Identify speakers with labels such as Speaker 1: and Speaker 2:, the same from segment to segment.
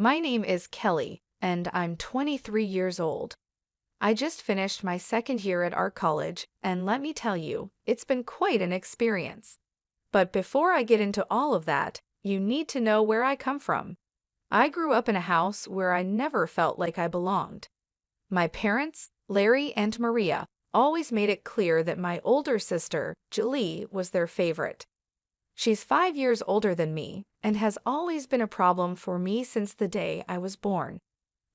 Speaker 1: My name is Kelly, and I'm 23 years old. I just finished my second year at art college, and let me tell you, it's been quite an experience. But before I get into all of that, you need to know where I come from. I grew up in a house where I never felt like I belonged. My parents, Larry and Maria, always made it clear that my older sister, Julie, was their favorite. She's 5 years older than me and has always been a problem for me since the day I was born.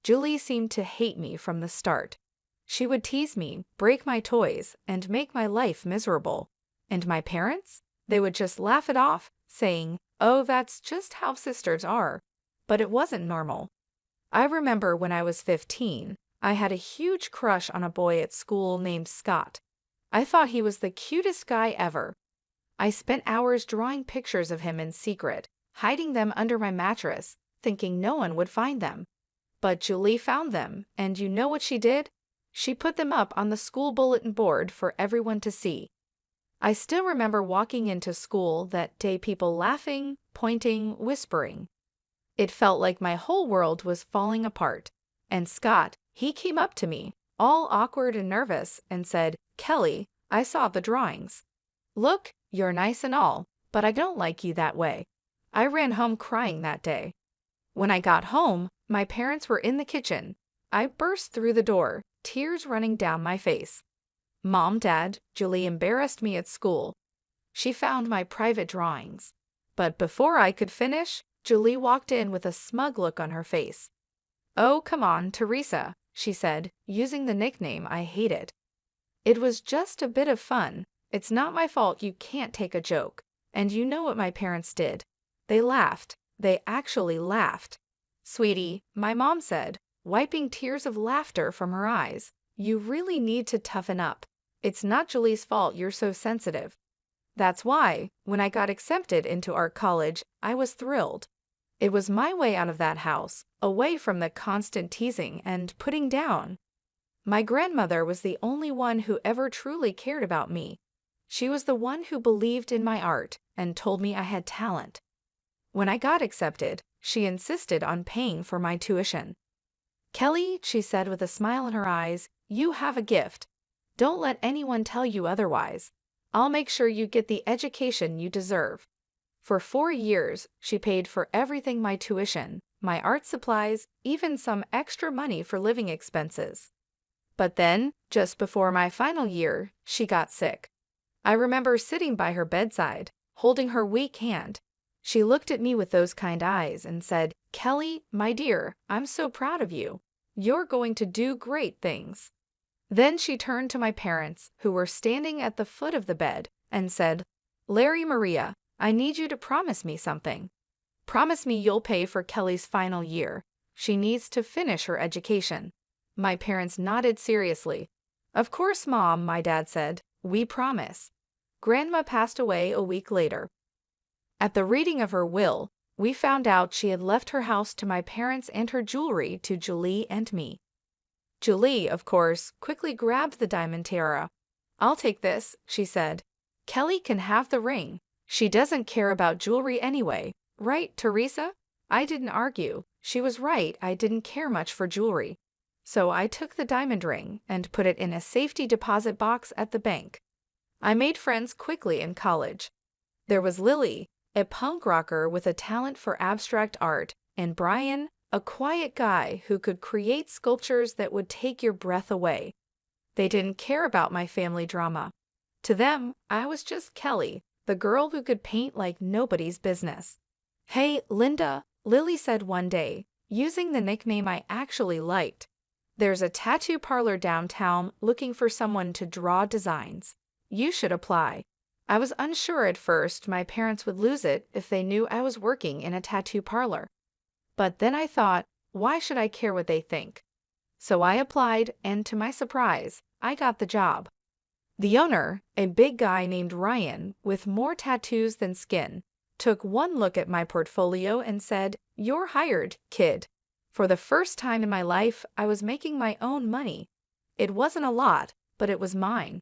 Speaker 1: Julie seemed to hate me from the start. She would tease me, break my toys, and make my life miserable. And my parents? They would just laugh it off, saying, "Oh, that's just how sisters are." But it wasn't normal. I remember when I was 15, I had a huge crush on a boy at school named Scott. I thought he was the cutest guy ever. I spent hours drawing pictures of him in secret, hiding them under my mattress, thinking no one would find them. But Julie found them, and you know what she did? She put them up on the school bulletin board for everyone to see. I still remember walking into school that day, people laughing, pointing, whispering. It felt like my whole world was falling apart. And Scott, he came up to me, all awkward and nervous, and said, "Kelly, I saw the drawings. Look, you're nice and all, but I don't like you that way." I ran home crying that day. When I got home, my parents were in the kitchen. I burst through the door, tears running down my face. "Mom, Dad, Julie embarrassed me at school. She found my private drawings." But before I could finish, Julie walked in with a smug look on her face. "Oh, come on, Teresa," she said, using the nickname I hated. "It was just a bit of fun. It's not my fault you can't take a joke." And you know what my parents did? They laughed. They actually laughed. "Sweetie," my mom said, wiping tears of laughter from her eyes, "you really need to toughen up. It's not Julie's fault you're so sensitive." That's why, when I got accepted into art college, I was thrilled. It was my way out of that house, away from the constant teasing and putting down. My grandmother was the only one who ever truly cared about me. She was the one who believed in my art and told me I had talent. When I got accepted, she insisted on paying for my tuition. "Kelly," she said with a smile in her eyes, "you have a gift. Don't let anyone tell you otherwise. I'll make sure you get the education you deserve." For 4 years, she paid for everything: my tuition, my art supplies, even some extra money for living expenses. But then, just before my final year, she got sick. I remember sitting by her bedside, holding her weak hand. She looked at me with those kind eyes and said, "Kelly, my dear, I'm so proud of you. You're going to do great things." Then she turned to my parents, who were standing at the foot of the bed, and said, "Larry, Maria, I need you to promise me something. Promise me you'll pay for Kelly's final year. She needs to finish her education." My parents nodded seriously. "Of course, Mom," my dad said. "We promise." Grandma passed away a week later. At the reading of her will, we found out she had left her house to my parents and her jewelry to Julie and me. Julie, of course, quickly grabbed the diamond tiara. "I'll take this," she said. "Kelly can have the ring. She doesn't care about jewelry anyway. Right, Teresa?" I didn't argue. She was right, I didn't care much for jewelry. So I took the diamond ring and put it in a safety deposit box at the bank. I made friends quickly in college. There was Lily, a punk rocker with a talent for abstract art, and Brian, a quiet guy who could create sculptures that would take your breath away. They didn't care about my family drama. To them, I was just Kelly, the girl who could paint like nobody's business. "Hey, Linda," Lily said one day, using the nickname I actually liked. "There's a tattoo parlor downtown looking for someone to draw designs. You should apply." I was unsure at first my parents would lose it if they knew I was working in a tattoo parlor. But then I thought, why should I care what they think? So I applied, and to my surprise, I got the job. The owner, a big guy named Ryan with more tattoos than skin, took one look at my portfolio and said, "You're hired, kid." For the first time in my life, I was making my own money. It wasn't a lot, but it was mine.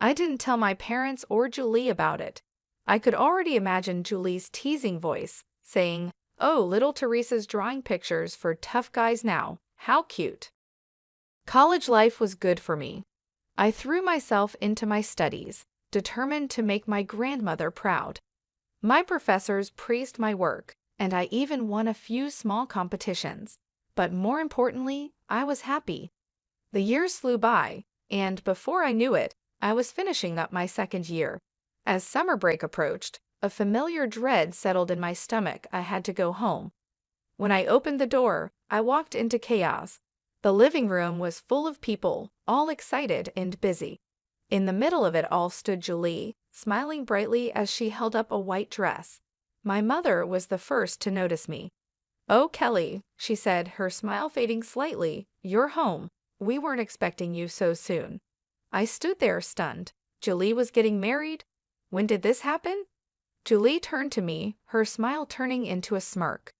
Speaker 1: I didn't tell my parents or Julie about it. I could already imagine Julie's teasing voice, saying, Oh, little Teresa's drawing pictures for tough guys now. How cute. College life was good for me. I threw myself into my studies, determined to make my grandmother proud. My professors praised my work, and I even won a few small competitions. But more importantly, I was happy. The years flew by, and before I knew it, I was finishing up my second year. As summer break approached, a familiar dread settled in my stomach. I had to go home. When I opened the door, I walked into chaos. The living room was full of people, all excited and busy. In the middle of it all stood Julie, smiling brightly as she held up a white dress. My mother was the first to notice me. "Oh, Kelly," she said, her smile fading slightly, "you're home. We weren't expecting you so soon." I stood there stunned. Julie was getting married? When did this happen? Julie turned to me, her smile turning into a smirk.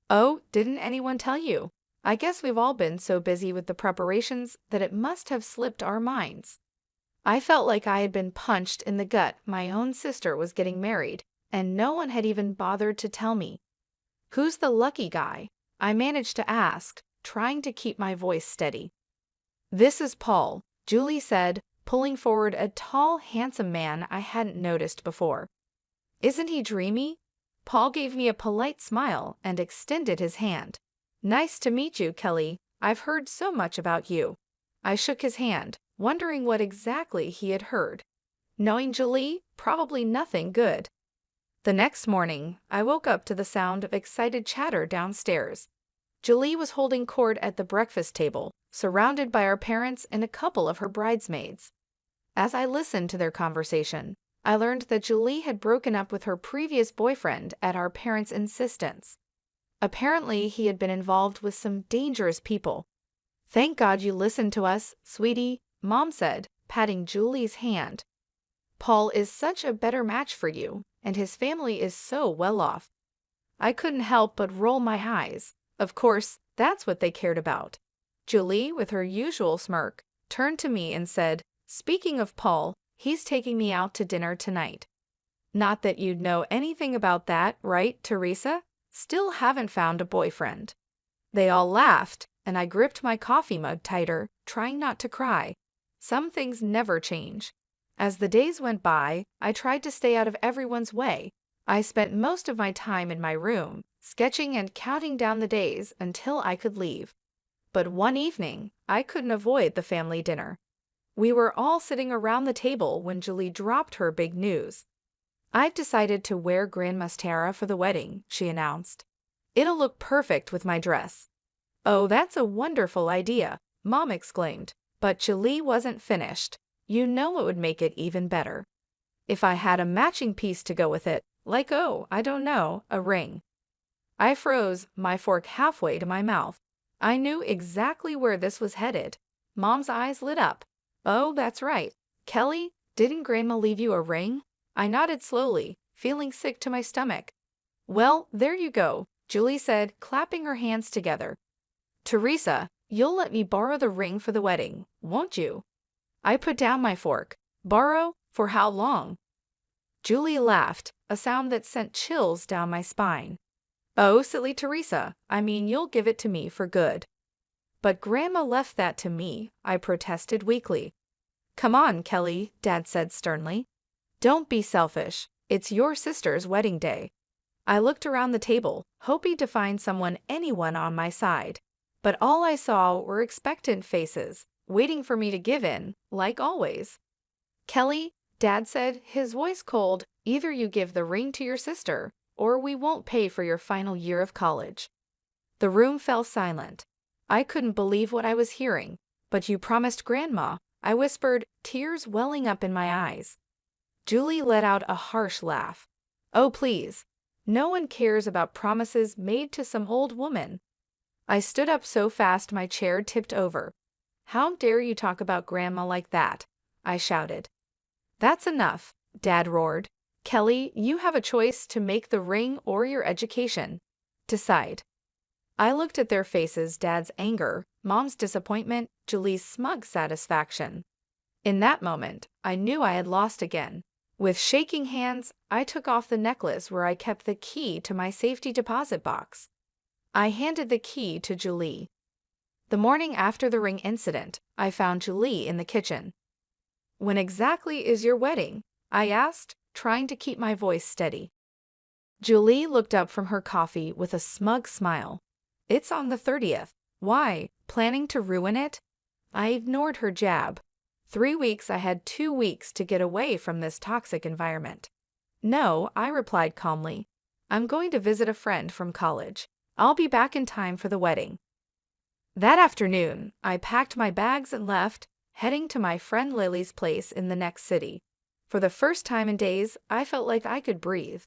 Speaker 1: "Oh, didn't anyone tell you? I guess we've all been so busy with the preparations that it must have slipped our minds." I felt like I had been punched in the gut. My own sister was getting married, and no one had even bothered to tell me. "Who's the lucky guy?" I managed to ask, trying to keep my voice steady. "This is Paul," Julie said, pulling forward a tall, handsome man I hadn't noticed before. "Isn't he dreamy?" Paul gave me a polite smile and extended his hand. "Nice to meet you, Kelly. I've heard so much about you." I shook his hand, wondering what exactly he had heard. Knowing Julie, probably nothing good. The next morning, I woke up to the sound of excited chatter downstairs. Julie was holding court at the breakfast table, surrounded by our parents and a couple of her bridesmaids. As I listened to their conversation, I learned that Julie had broken up with her previous boyfriend at our parents' insistence. Apparently, he had been involved with some dangerous people. "Thank God you listened to us, sweetie," Mom said, patting Julie's hand. "Paul is such a better match for you, and his family is so well off." I couldn't help but roll my eyes. Of course, that's what they cared about. Julie, with her usual smirk, turned to me and said, "Speaking of Paul, he's taking me out to dinner tonight." Not that you'd know anything about that, right, Teresa? Still haven't found a boyfriend. They all laughed, and I gripped my coffee mug tighter, trying not to cry. Some things never change. As the days went by, I tried to stay out of everyone's way. I spent most of my time in my room, sketching and counting down the days until I could leave. But one evening, I couldn't avoid the family dinner. We were all sitting around the table when Julie dropped her big news. "I've decided to wear Grandma's tiara for the wedding," she announced. "It'll look perfect with my dress." "Oh, that's a wonderful idea," Mom exclaimed. But Julie wasn't finished. "You know what would make it even better? If I had a matching piece to go with it, like, oh, I don't know, a ring." I froze, my fork halfway to my mouth. I knew exactly where this was headed. Mom's eyes lit up. "Oh, that's right. Kelly, didn't Grandma leave you a ring?" I nodded slowly, feeling sick to my stomach. "Well, there you go," Julie said, clapping her hands together. "Teresa, you'll let me borrow the ring for the wedding, won't you?" I put down my fork. "Borrow? For how long?" Julie laughed, a sound that sent chills down my spine. "Oh, silly Teresa, I mean you'll give it to me for good." "But Grandma left that to me," I protested weakly. "Come on, Kelly," Dad said sternly. "Don't be selfish. It's your sister's wedding day." I looked around the table, hoping to find anyone on my side. But all I saw were expectant faces, waiting for me to give in, like always. "Kelly," Dad said, his voice cold, "either you give the ring to your sister, or we won't pay for your final year of college." The room fell silent. I couldn't believe what I was hearing. "But you promised Grandma," I whispered, tears welling up in my eyes. Julie let out a harsh laugh. "Oh, please. No one cares about promises made to some old woman." I stood up so fast my chair tipped over. "How dare you talk about Grandma like that?" I shouted. "That's enough," Dad roared. "Kelly, you have a choice to make the ring or your education. Decide." I looked at their faces, Dad's anger, Mom's disappointment, Julie's smug satisfaction. In that moment, I knew I had lost again. With shaking hands, I took off the necklace where I kept the key to my safety deposit box. I handed the key to Julie. The morning after the ring incident, I found Julie in the kitchen. "When exactly is your wedding?" I asked, trying to keep my voice steady. Julie looked up from her coffee with a smug smile. "It's on the 30th. Why, planning to ruin it?" I ignored her jab. 3 weeks. I had 2 weeks to get away from this toxic environment. "No," I replied calmly. "I'm going to visit a friend from college. I'll be back in time for the wedding." That afternoon, I packed my bags and left, heading to my friend Lily's place in the next city. For the first time in days, I felt like I could breathe.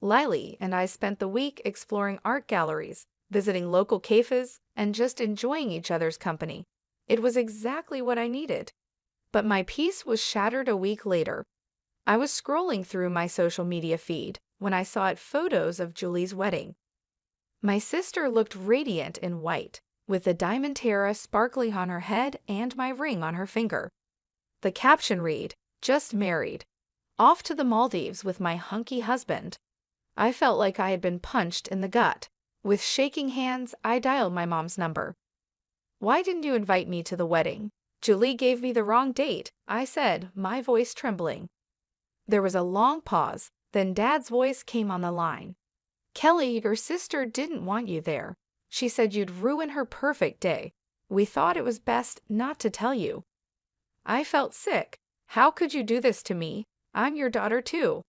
Speaker 1: Lily and I spent the week exploring art galleries, visiting local cafes, and just enjoying each other's company. It was exactly what I needed. But my peace was shattered a week later. I was scrolling through my social media feed when I saw photos of Julie's wedding. My sister looked radiant in white, with the diamond tiara sparkling on her head and my ring on her finger. The caption read, "Just married. Off to the Maldives with my hunky husband." I felt like I had been punched in the gut. With shaking hands, I dialed my mom's number. "Why didn't you invite me to the wedding?" "Julie gave me the wrong date," I said, my voice trembling. There was a long pause, then Dad's voice came on the line. "Kelly, your sister didn't want you there. She said you'd ruin her perfect day. We thought it was best not to tell you." I felt sick. "How could you do this to me? I'm your daughter too."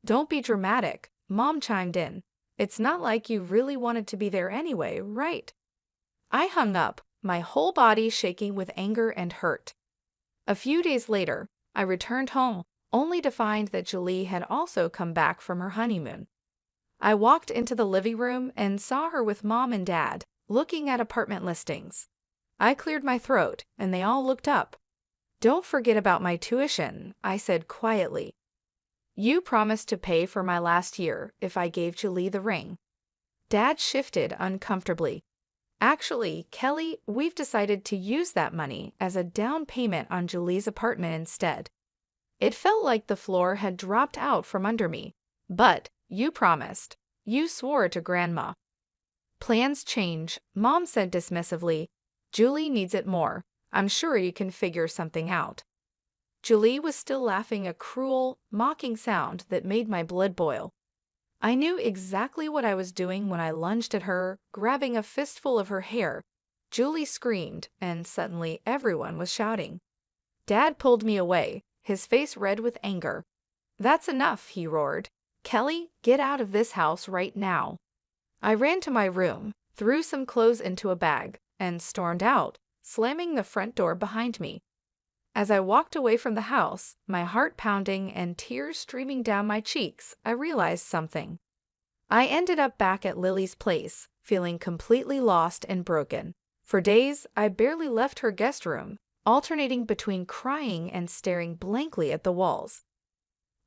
Speaker 1: "Don't be dramatic," Mom chimed in. "It's not like you really wanted to be there anyway, right?" I hung up, my whole body shaking with anger and hurt. A few days later, I returned home, only to find that Julie had also come back from her honeymoon. I walked into the living room and saw her with Mom and Dad, looking at apartment listings. I cleared my throat, and they all looked up. "Don't forget about my tuition," I said quietly. "You promised to pay for my last year if I gave Julie the ring." Dad shifted uncomfortably. "Actually, Kelly, we've decided to use that money as a down payment on Julie's apartment instead." It felt like the floor had dropped out from under me. "But you promised. You swore to Grandma." "Plans change," Mom said dismissively. "Julie needs it more. I'm sure you can figure something out." Julie was still laughing, a cruel, mocking sound that made my blood boil. I knew exactly what I was doing when I lunged at her, grabbing a fistful of her hair. Julie screamed, and suddenly everyone was shouting. Dad pulled me away, his face red with anger. "That's enough," he roared. "Kelly, get out of this house right now." I ran to my room, threw some clothes into a bag, and stormed out, slamming the front door behind me. As I walked away from the house, my heart pounding and tears streaming down my cheeks, I realized something. I ended up back at Lily's place, feeling completely lost and broken. For days, I barely left her guest room, alternating between crying and staring blankly at the walls.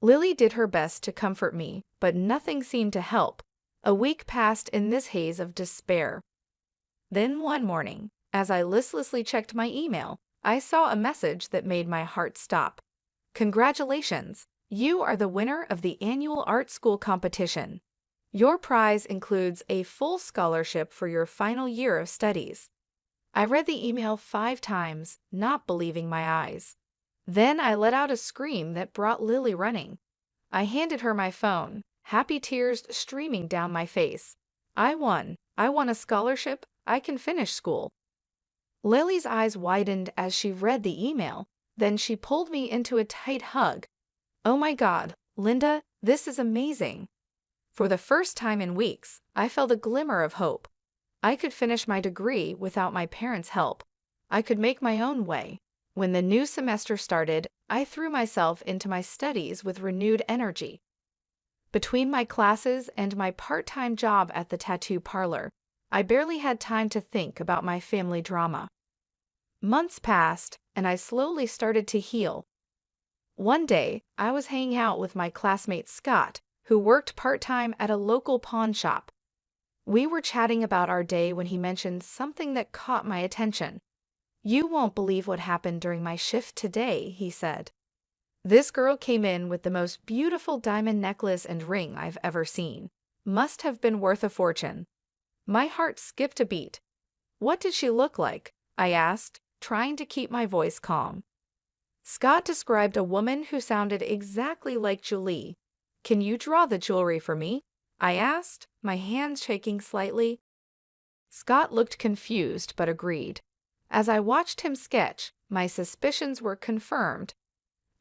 Speaker 1: Lily did her best to comfort me, but nothing seemed to help. A week passed in this haze of despair. Then one morning, as I listlessly checked my email, I saw a message that made my heart stop. "Congratulations! You are the winner of the annual art school competition. Your prize includes a full scholarship for your final year of studies." I read the email 5 times, not believing my eyes. Then I let out a scream that brought Lily running. I handed her my phone, happy tears streaming down my face. "I won. I won a scholarship. I can finish school." Lily's eyes widened as she read the email. Then she pulled me into a tight hug. "Oh my God, Linda, this is amazing." For the first time in weeks, I felt a glimmer of hope. I could finish my degree without my parents' help. I could make my own way. When the new semester started, I threw myself into my studies with renewed energy. Between my classes and my part-time job at the tattoo parlor, I barely had time to think about my family drama. Months passed, and I slowly started to heal. One day, I was hanging out with my classmate Scott, who worked part-time at a local pawn shop. We were chatting about our day when he mentioned something that caught my attention. "You won't believe what happened during my shift today," he said. This girl came in with the most beautiful diamond necklace and ring I've ever seen. Must have been worth a fortune. My heart skipped a beat. What did she look like? I asked, trying to keep my voice calm. Scott described a woman who sounded exactly like Julie. Can you draw the jewelry for me? I asked, my hands shaking slightly. Scott looked confused but agreed. As I watched him sketch, my suspicions were confirmed.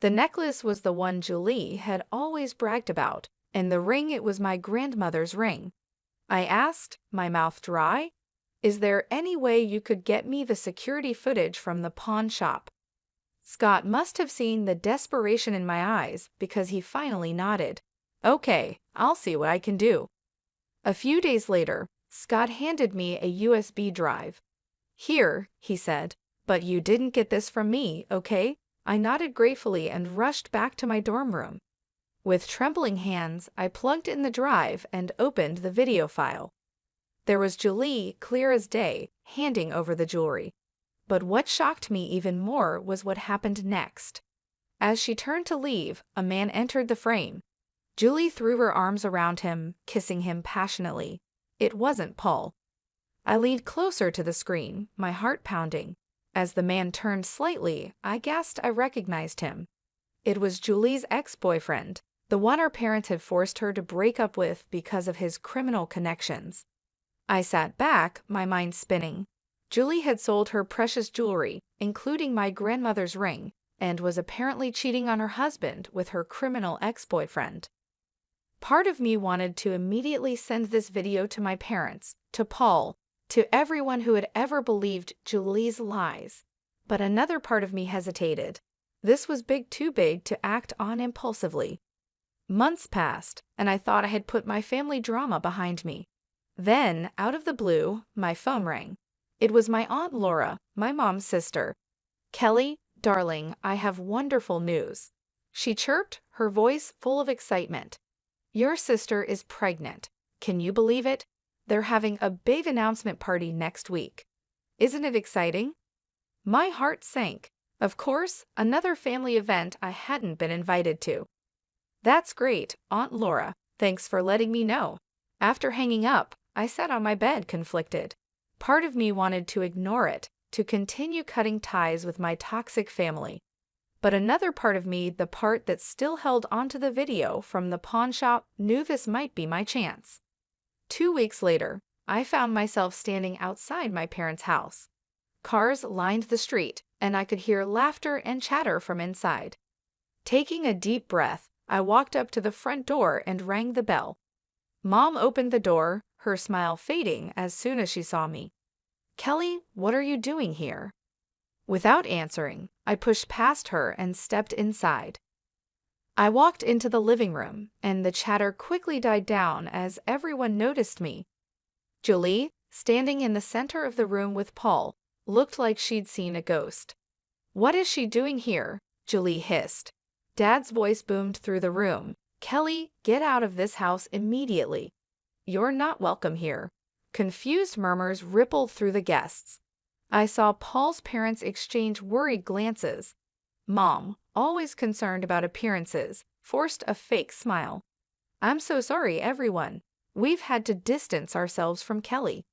Speaker 1: The necklace was the one Julie had always bragged about, and the ring, it was my grandmother's ring. I asked, my mouth dry. Is there any way you could get me the security footage from the pawn shop? Scott must have seen the desperation in my eyes because he finally nodded. Okay, I'll see what I can do. A few days later, Scott handed me a USB drive. Here, he said, but you didn't get this from me, okay? I nodded gratefully and rushed back to my dorm room. With trembling hands, I plugged in the drive and opened the video file. There was Julie, clear as day, handing over the jewelry. But what shocked me even more was what happened next. As she turned to leave, a man entered the frame. Julie threw her arms around him, kissing him passionately. It wasn't Paul. I leaned closer to the screen, my heart pounding. As the man turned slightly, I gasped I recognized him. It was Julie's ex-boyfriend, the one her parents had forced her to break up with because of his criminal connections. I sat back, my mind spinning. Julie had sold her precious jewelry, including my grandmother's ring, and was apparently cheating on her husband with her criminal ex-boyfriend. Part of me wanted to immediately send this video to my parents, to Paul, to everyone who had ever believed Julie's lies. But another part of me hesitated. This was too big to act on impulsively. Months passed, and I thought I had put my family drama behind me. Then, out of the blue, my phone rang. It was my Aunt Laura, my mom's sister. Kelly, darling, I have wonderful news. She chirped, her voice full of excitement. Your sister is pregnant. Can you believe it? They're having a big announcement party next week. Isn't it exciting? My heart sank. Of course, another family event I hadn't been invited to. That's great, Aunt Laura. Thanks for letting me know. After hanging up, I sat on my bed conflicted. Part of me wanted to ignore it, to continue cutting ties with my toxic family. But another part of me, the part that still held onto the video from the pawn shop, knew this might be my chance. 2 weeks later, I found myself standing outside my parents' house. Cars lined the street, and I could hear laughter and chatter from inside. Taking a deep breath, I walked up to the front door and rang the bell. Mom opened the door, her smile fading as soon as she saw me. Kelly, what are you doing here? Without answering, I pushed past her and stepped inside. I walked into the living room, and the chatter quickly died down as everyone noticed me. Julie, standing in the center of the room with Paul, looked like she'd seen a ghost. What is she doing here? Julie hissed. Dad's voice boomed through the room. Kelly, get out of this house immediately. You're not welcome here. Confused murmurs rippled through the guests. I saw Paul's parents exchange worried glances. Mom, always concerned about appearances, forced a fake smile. I'm so sorry, everyone. We've had to distance ourselves from Kelly.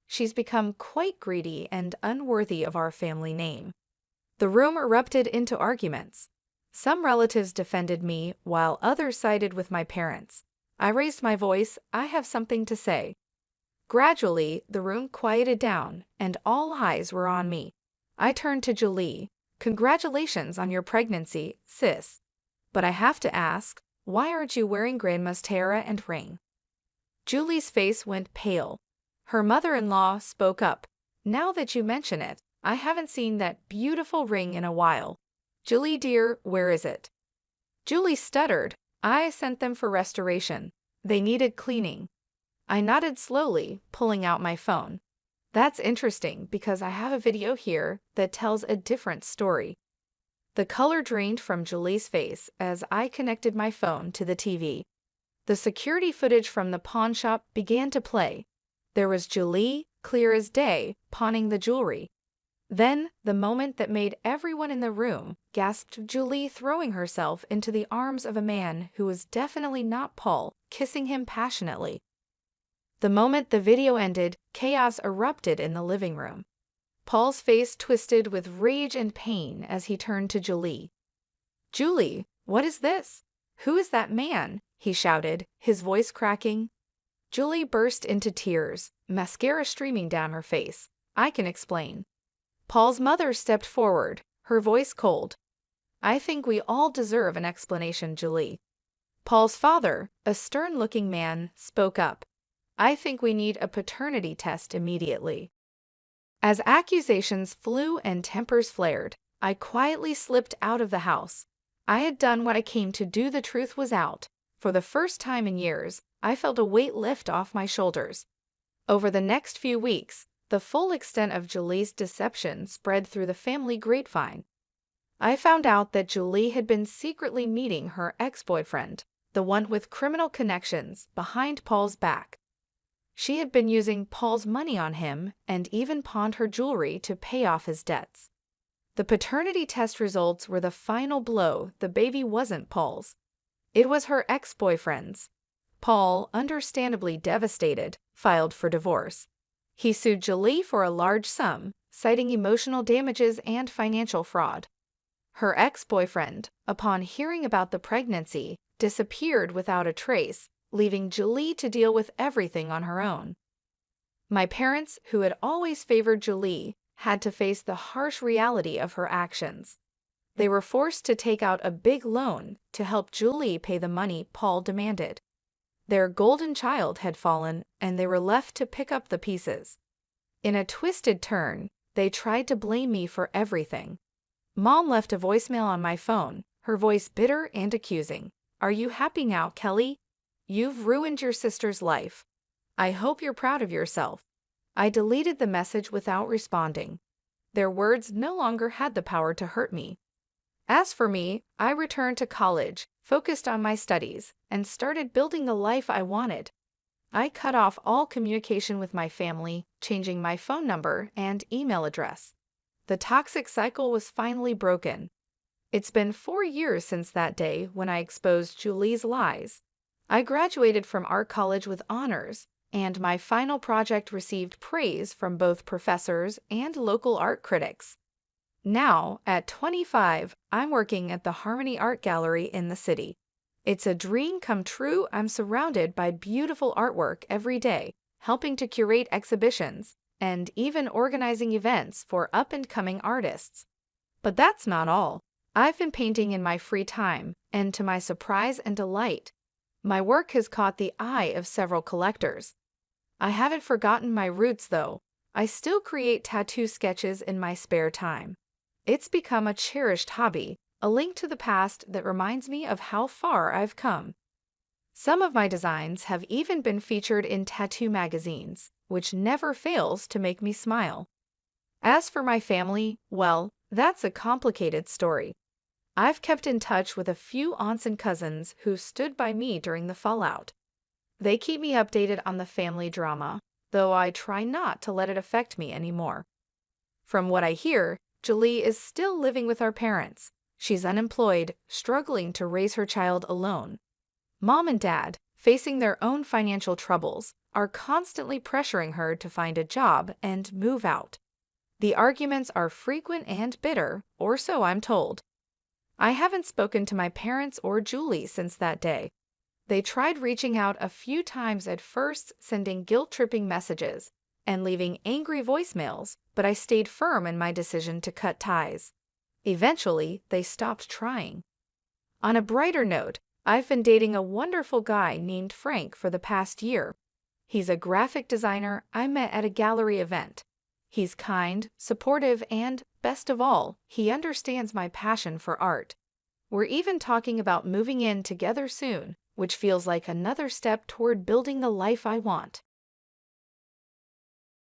Speaker 1: She's become quite greedy and unworthy of our family name. The room erupted into arguments. Some relatives defended me, while others sided with my parents. I raised my voice. I have something to say. Gradually, the room quieted down, and all eyes were on me. I turned to Julie. Congratulations on your pregnancy, sis. But I have to ask, why aren't you wearing Grandma's tiara and ring? Julie's face went pale. Her mother-in-law spoke up. Now that you mention it, I haven't seen that beautiful ring in a while. Julie dear, where is it? Julie stuttered. I sent them for restoration. They needed cleaning. I nodded slowly, pulling out my phone. That's interesting because I have a video here that tells a different story. The color drained from Julie's face as I connected my phone to the TV. The security footage from the pawn shop began to play. There was Julie, clear as day, pawning the jewelry. Then, the moment that made everyone in the room, gasped Julie, throwing herself into the arms of a man who was definitely not Paul, kissing him passionately. The moment the video ended, chaos erupted in the living room. Paul's face twisted with rage and pain as he turned to Julie. "Julie, what is this? Who is that man?" he shouted, his voice cracking. Julie burst into tears, mascara streaming down her face. "I can explain." Paul's mother stepped forward, her voice cold. "I think we all deserve an explanation, Julie." Paul's father, a stern-looking man, spoke up. "I think we need a paternity test immediately." As accusations flew and tempers flared, I quietly slipped out of the house. I had done what I came to do. The truth was out. For the first time in years, I felt a weight lift off my shoulders. Over the next few weeks, the full extent of Julie's deception spread through the family grapevine. I found out that Julie had been secretly meeting her ex-boyfriend, the one with criminal connections, behind Paul's back. She had been using Paul's money on him and even pawned her jewelry to pay off his debts. The paternity test results were the final blow. The baby wasn't Paul's. It was her ex-boyfriend's. Paul, understandably devastated, filed for divorce. He sued Julie for a large sum, citing emotional damages and financial fraud. Her ex-boyfriend, upon hearing about the pregnancy, disappeared without a trace, leaving Julie to deal with everything on her own. My parents, who had always favored Julie, had to face the harsh reality of her actions. They were forced to take out a big loan to help Julie pay the money Paul demanded. Their golden child had fallen, and they were left to pick up the pieces. In a twisted turn, they tried to blame me for everything. Mom left a voicemail on my phone, her voice bitter and accusing. "Are you happy now, Kelly? You've ruined your sister's life. I hope you're proud of yourself." I deleted the message without responding. Their words no longer had the power to hurt me. As for me, I returned to college, focused on my studies, and started building the life I wanted. I cut off all communication with my family, changing my phone number and email address. The toxic cycle was finally broken. It's been 4 years since that day when I exposed Julie's lies. I graduated from art college with honors, and my final project received praise from both professors and local art critics. Now, at 25, I'm working at the Harmony Art Gallery in the city. It's a dream come true. I'm surrounded by beautiful artwork every day, helping to curate exhibitions, and even organizing events for up-and-coming artists. But that's not all. I've been painting in my free time, and to my surprise and delight, my work has caught the eye of several collectors. I haven't forgotten my roots, though. I still create tattoo sketches in my spare time. It's become a cherished hobby, a link to the past that reminds me of how far I've come. Some of my designs have even been featured in tattoo magazines, which never fails to make me smile. As for my family, well, that's a complicated story. I've kept in touch with a few aunts and cousins who stood by me during the fallout. They keep me updated on the family drama, though I try not to let it affect me anymore. From what I hear, Julie is still living with our parents. She's unemployed, struggling to raise her child alone. Mom and Dad, facing their own financial troubles, are constantly pressuring her to find a job and move out. The arguments are frequent and bitter, or so I'm told. I haven't spoken to my parents or Julie since that day. They tried reaching out a few times at first, sending guilt-tripping messages and leaving angry voicemails, but I stayed firm in my decision to cut ties. Eventually, they stopped trying. On a brighter note, I've been dating a wonderful guy named Frank for the past year. He's a graphic designer I met at a gallery event. He's kind, supportive, and, best of all, he understands my passion for art. We're even talking about moving in together soon, which feels like another step toward building the life I want.